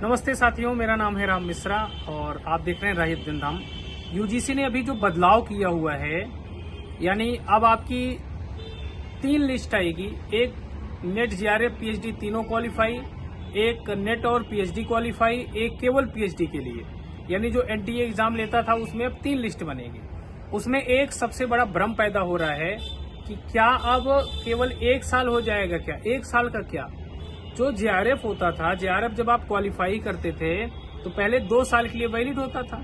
नमस्ते साथियों, मेरा नाम है राम मिश्रा और आप देख रहे हैं राही अध्ययन। यूजीसी ने अभी जो बदलाव किया हुआ है, यानी अब आपकी 3 लिस्ट आएगी। एक नेट जेआरएफ पीएचडी तीनों क्वालिफाई, एक नेट और पीएचडी क्वालिफाई, एक केवल पीएचडी के लिए। यानी जो एनटीए एग्जाम लेता था उसमें अब 3 लिस्ट बनेगी। उसमें एक सबसे बड़ा भ्रम पैदा हो रहा है कि क्या अब केवल 1 साल हो जाएगा। क्या 1 साल का क्या? जो जेआरएफ होता था, जेआरएफ जब आप क्वालिफाई करते थे तो पहले 2 साल के लिए वैलिड होता था,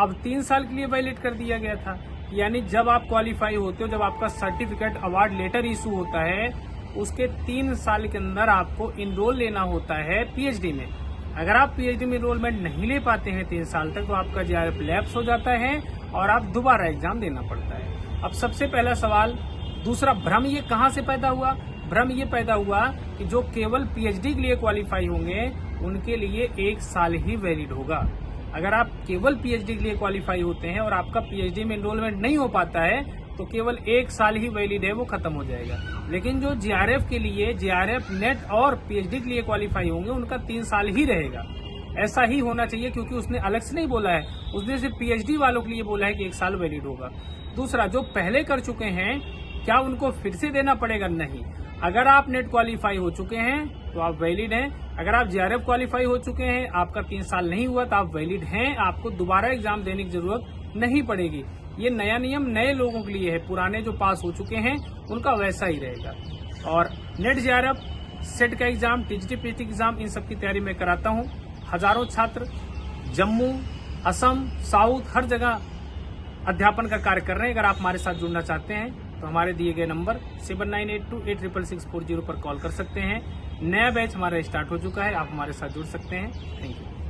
अब 3 साल के लिए वैलिड कर दिया गया था। यानी जब आप क्वालिफाई होते हो, जब आपका सर्टिफिकेट अवार्ड लेटर इशू होता है, उसके 3 साल के अंदर आपको इनरोल लेना होता है पीएचडी में। अगर आप पीएचडी में इनरोलमेंट नहीं ले पाते हैं 3 साल तक, तो आपका जेआरएफ लैप्स हो जाता है और आप दोबारा एग्जाम देना पड़ता है। अब सबसे पहला सवाल, दूसरा भ्रम ये कहाँ से पैदा हुआ? भ्रम ये पैदा हुआ कि जो केवल पीएचडी के लिए क्वालिफाई होंगे उनके लिए 1 साल ही वैलिड होगा। अगर आप केवल पीएचडी के लिए क्वालिफाई होते हैं और आपका पीएचडी में एनरोलमेंट नहीं हो पाता है तो केवल 1 साल ही वैलिड है, वो खत्म हो जाएगा। लेकिन जो जेआरएफ के लिए, जेआरएफ नेट और पीएचडी के लिए क्वालिफाई होंगे उनका 3 साल ही रहेगा। ऐसा ही होना चाहिए, क्योंकि उसने अलग से नहीं बोला है, उसने सिर्फ पीएचडी वालों के लिए बोला है कि 1 साल वैलिड होगा। दूसरा, जो पहले कर चुके हैं क्या उनको फिर से देना पड़ेगा? नहीं। अगर आप नेट क्वालिफाई हो चुके हैं तो आप वैलिड हैं। अगर आप जेआरएफ क्वालिफाई हो चुके हैं, आपका 3 साल नहीं हुआ तो आप वैलिड हैं, आपको दोबारा एग्जाम देने की जरूरत नहीं पड़ेगी। ये नया नियम नए लोगों के लिए है, पुराने जो पास हो चुके हैं उनका वैसा ही रहेगा। और नेट जेआरएफ, सेट का एग्जाम, टीजीटी पीएचडी एग्जाम, इन सब की तैयारी मैं कराता हूँ। हजारों छात्र जम्मू, असम, साउथ, हर जगह अध्यापन का कार्य कर रहे हैं। अगर आप हमारे साथ जुड़ना चाहते हैं तो हमारे दिए गए नंबर 7982866640 पर कॉल कर सकते हैं। नया बैच हमारा स्टार्ट हो चुका है, आप हमारे साथ जुड़ सकते हैं। Thank you.